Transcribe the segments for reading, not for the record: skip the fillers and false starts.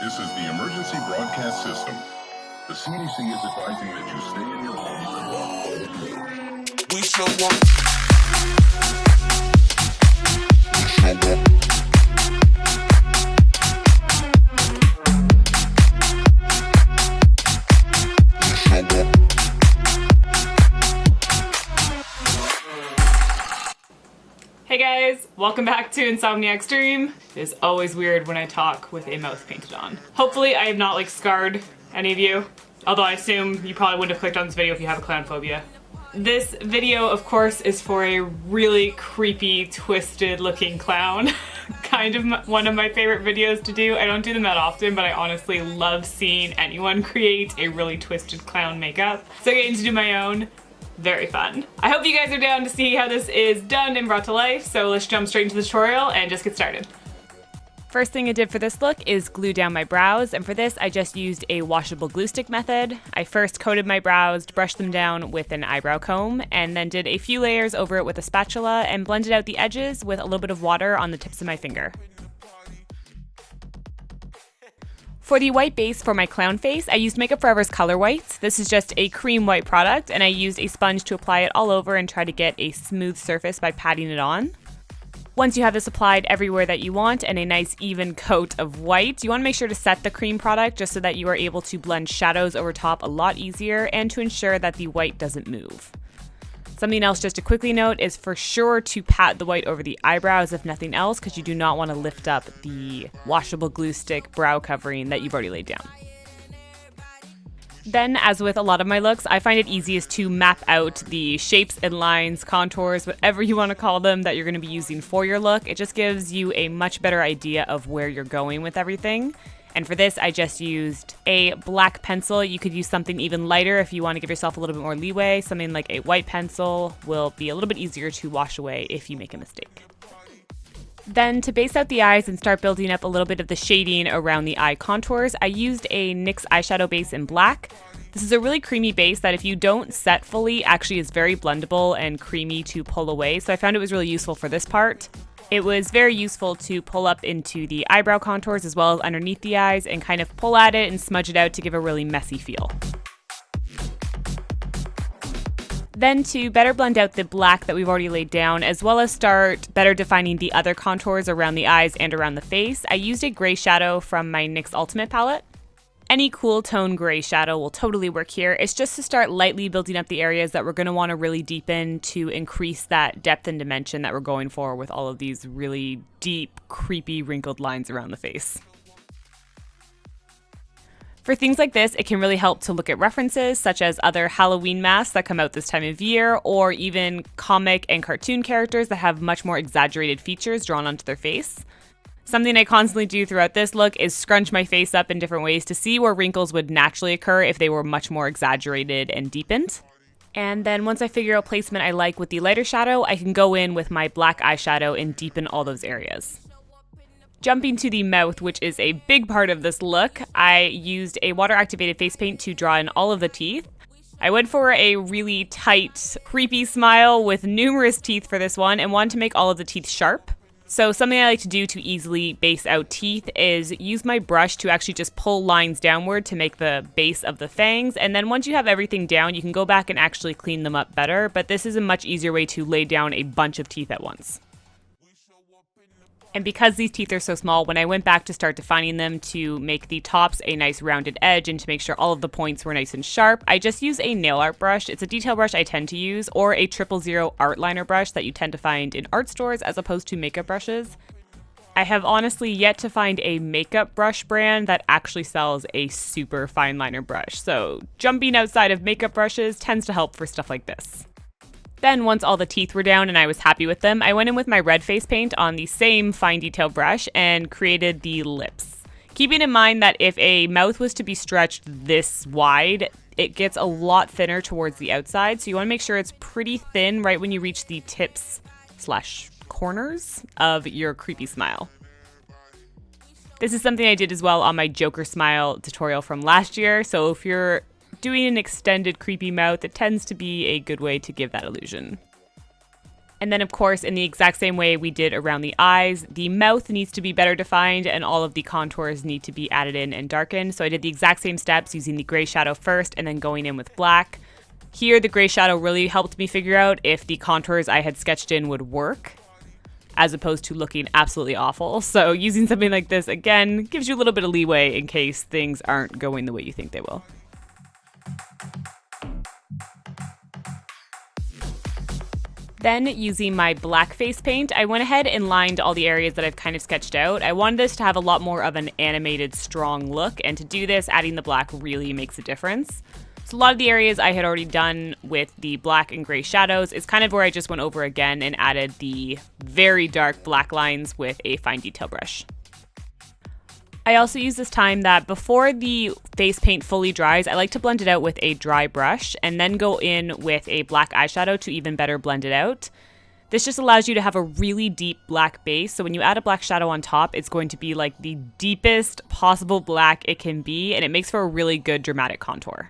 This is the emergency broadcast system. The CDC is advising that you stay in your home. We shall walk. Hey guys, welcome back to Insomniac Stream. It is always weird when I talk with a mouth painted on. Hopefully I have not scarred any of you, although I assume you probably wouldn't have clicked on this video if you have a clown phobia. This video, of course, is for a really creepy, twisted looking clown. Kind of one of my favorite videos to do. I don't do them that often, but I honestly love seeing anyone create a really twisted clown makeup. So getting to do my own, very fun. I hope you guys are down to see how this is done and brought to life, so let's jump straight into the tutorial and just get started. First thing I did for this look is glue down my brows, and for this I just used a washable glue stick method. I first coated my brows, brushed them down with an eyebrow comb, and then did a few layers over it with a spatula and blended out the edges with a little bit of water on the tips of my finger. For the white base for my clown face, I used Makeup Forever's Color Whites. This is just a cream white product, and I used a sponge to apply it all over and try to get a smooth surface by patting it on. Once you have this applied everywhere that you want and a nice even coat of white, you want to make sure to set the cream product just so that you are able to blend shadows over top a lot easier and to ensure that the white doesn't move. Something else just to quickly note is for sure to pat the white over the eyebrows if nothing else, because you do not want to lift up the washable glue stick brow covering that you've already laid down. Then, as with a lot of my looks, I find it easiest to map out the shapes and lines, contours, whatever you want to call them, that you're going to be using for your look. It just gives you a much better idea of where you're going with everything. And for this, I just used a black pencil. You could use something even lighter if you want to give yourself a little bit more leeway. Something like a white pencil will be a little bit easier to wash away if you make a mistake. Then to base out the eyes and start building up a little bit of the shading around the eye contours, I used a NYX eyeshadow base in black. This is a really creamy base that if you don't set fully, actually is very blendable and creamy to pull away. So I found it was really useful for this part. It was very useful to pull up into the eyebrow contours as well as underneath the eyes and kind of pull at it and smudge it out to give a really messy feel. Then to better blend out the black that we've already laid down, as well as start better defining the other contours around the eyes and around the face, I used a gray shadow from my NYX Ultimate palette. Any cool tone gray shadow will totally work here. It's just to start lightly building up the areas that we're going to want to really deepen to increase that depth and dimension that we're going for with all of these really deep, creepy, wrinkled lines around the face. For things like this, it can really help to look at references such as other Halloween masks that come out this time of year, or even comic and cartoon characters that have much more exaggerated features drawn onto their face. Something I constantly do throughout this look is scrunch my face up in different ways to see where wrinkles would naturally occur if they were much more exaggerated and deepened. And then once I figure out placement I like with the lighter shadow, I can go in with my black eyeshadow and deepen all those areas. Jumping to the mouth, which is a big part of this look, I used a water-activated face paint to draw in all of the teeth. I went for a really tight, creepy smile with numerous teeth for this one and wanted to make all of the teeth sharp. So something I like to do to easily base out teeth is use my brush to actually just pull lines downward to make the base of the fangs. And then once you have everything down, you can go back and actually clean them up better. But this is a much easier way to lay down a bunch of teeth at once. And because these teeth are so small, when I went back to start defining them to make the tops a nice rounded edge and to make sure all of the points were nice and sharp, I just used a nail art brush. It's a detail brush I tend to use, or a 000 art liner brush that you tend to find in art stores as opposed to makeup brushes. I have honestly yet to find a makeup brush brand that actually sells a super fine liner brush, so jumping outside of makeup brushes tends to help for stuff like this. Then once all the teeth were down and I was happy with them, I went in with my red face paint on the same fine detail brush and created the lips. Keeping in mind that if a mouth was to be stretched this wide, it gets a lot thinner towards the outside, so you want to make sure it's pretty thin right when you reach the tips / corners of your creepy smile. This is something I did as well on my Joker smile tutorial from last year, so if you're doing an extended creepy mouth, it tends to be a good way to give that illusion. And then, of course, in the exact same way we did around the eyes, the mouth needs to be better defined and all of the contours need to be added in and darkened. So I did the exact same steps using the gray shadow first and then going in with black. Here, the gray shadow really helped me figure out if the contours I had sketched in would work, as opposed to looking absolutely awful. So using something like this, again, gives you a little bit of leeway in case things aren't going the way you think they will. Then, using my black face paint, I went ahead and lined all the areas that I've kind of sketched out. I wanted this to have a lot more of an animated, strong look, and to do this, adding the black really makes a difference. So a lot of the areas I had already done with the black and gray shadows is kind of where I just went over again and added the very dark black lines with a fine detail brush. I also use this time that before the face paint fully dries, I like to blend it out with a dry brush and then go in with a black eyeshadow to even better blend it out. This just allows you to have a really deep black base, so when you add a black shadow on top, it's going to be like the deepest possible black it can be, and it makes for a really good dramatic contour.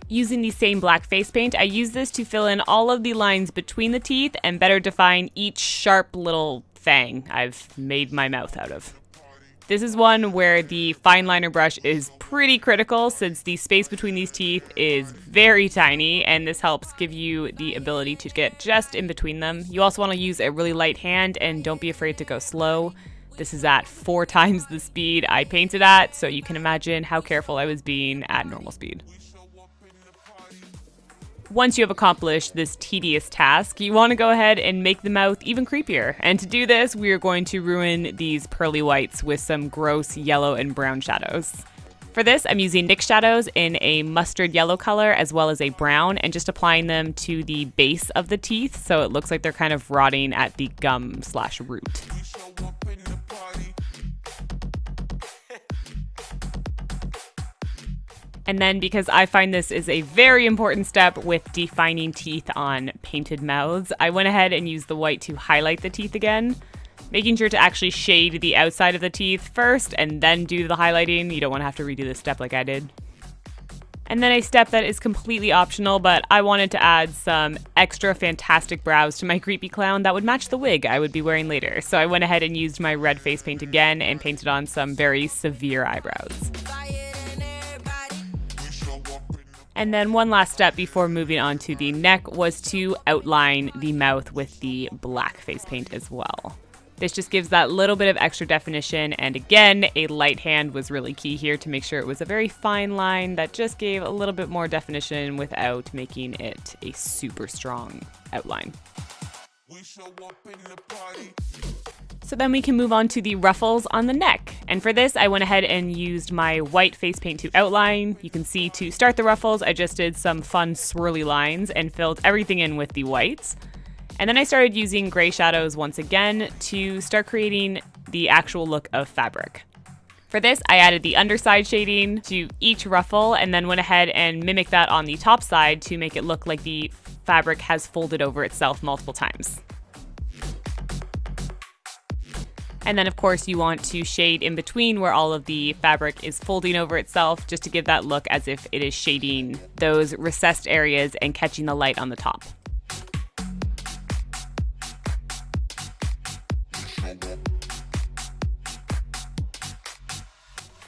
Using the same black face paint, I use this to fill in all of the lines between the teeth and better define each sharp little fang I've made my mouth out of. This is one where the fine liner brush is pretty critical since the space between these teeth is very tiny, and this helps give you the ability to get just in between them. You also want to use a really light hand and don't be afraid to go slow. This is at 4 times the speed I painted at, so you can imagine how careful I was being at normal speed. Once you have accomplished this tedious task, you want to go ahead and make the mouth even creepier. And to do this, we are going to ruin these pearly whites with some gross yellow and brown shadows. For this, I'm using NYX shadows in a mustard yellow color as well as a brown, and just applying them to the base of the teeth so it looks like they're kind of rotting at the gum/root. And then, because I find this is a very important step with defining teeth on painted mouths, I went ahead and used the white to highlight the teeth again, making sure to actually shade the outside of the teeth first and then do the highlighting. You don't want to have to redo this step like I did. And then a step that is completely optional, but I wanted to add some extra fantastic brows to my creepy clown that would match the wig I would be wearing later. So I went ahead and used my red face paint again and painted on some very severe eyebrows. And then one last step before moving on to the neck was to outline the mouth with the black face paint as well. This just gives that little bit of extra definition, and again, a light hand was really key here to make sure it was a very fine line that just gave a little bit more definition without making it a super strong outline. So then we can move on to the ruffles on the neck. And for this, I went ahead and used my white face paint to outline. You can see to start the ruffles, I just did some fun swirly lines and filled everything in with the whites. And then I started using gray shadows once again to start creating the actual look of fabric. For this, I added the underside shading to each ruffle and then went ahead and mimicked that on the top side to make it look like the fabric has folded over itself multiple times. And then, of course, you want to shade in between where all of the fabric is folding over itself, just to give that look as if it is shading those recessed areas and catching the light on the top.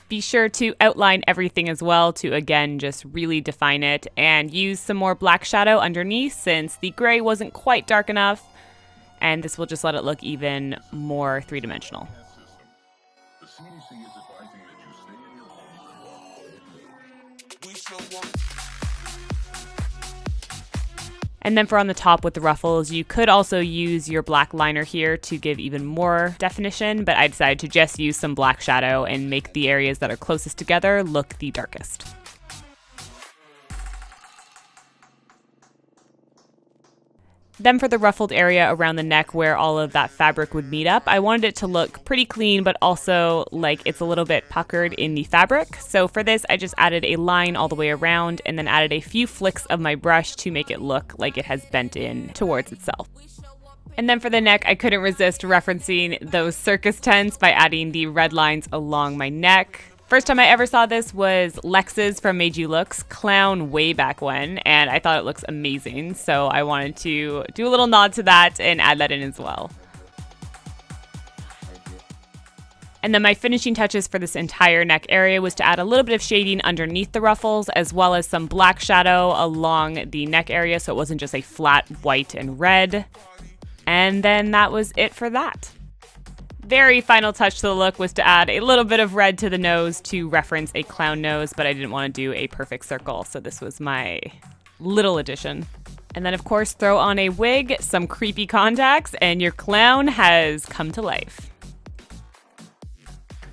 Be sure to outline everything as well to, again, just really define it, and use some more black shadow underneath since the gray wasn't quite dark enough. And this will just let it look even more three-dimensional. The CDC is advising that you stay in your home. And then for on the top with the ruffles, you could also use your black liner here to give even more definition, but I decided to just use some black shadow and make the areas that are closest together look the darkest. Then for the ruffled area around the neck where all of that fabric would meet up, I wanted it to look pretty clean, but also like it's a little bit puckered in the fabric. So for this, I just added a line all the way around and then added a few flicks of my brush to make it look like it has bent in towards itself. And then for the neck, I couldn't resist referencing those circus tents by adding the red lines along my neck. First time I ever saw this was Lex's from Made You Look's clown way back when, and I thought it looks amazing, so I wanted to do a little nod to that and add that in as well. And then my finishing touches for this entire neck area was to add a little bit of shading underneath the ruffles, as well as some black shadow along the neck area so it wasn't just a flat white and red. And then that was it for that. Very final touch to the look was to add a little bit of red to the nose to reference a clown nose, but I didn't want to do a perfect circle, so this was my little addition. And then of course throw on a wig, some creepy contacts, and your clown has come to life.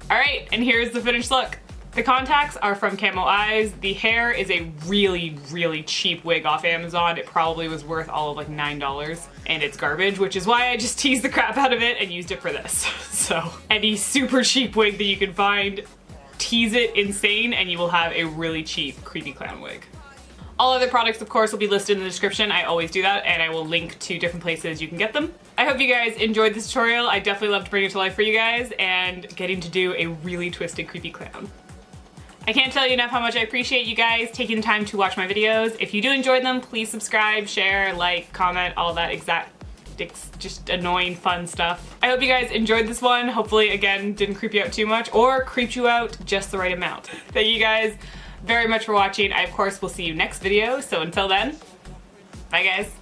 All right, and here's the finished look. The contacts are from Camo Eyes. The hair is a really, really cheap wig off Amazon. It probably was worth all of like $9, and it's garbage, which is why I just teased the crap out of it and used it for this. So any super cheap wig that you can find, tease it insane, and you will have a really cheap creepy clown wig. All other products, of course, will be listed in the description. I always do that, and I will link to different places you can get them. I hope you guys enjoyed this tutorial. I definitely loved bringing it to life for you guys and getting to do a really twisted, creepy clown. I can't tell you enough how much I appreciate you guys taking the time to watch my videos. If you do enjoy them, please subscribe, share, like, comment, all that just annoying fun stuff. I hope you guys enjoyed this one. Hopefully, again, didn't creep you out too much or creeped you out just the right amount. Thank you guys very much for watching. I, of course, will see you next video. So until then, bye guys.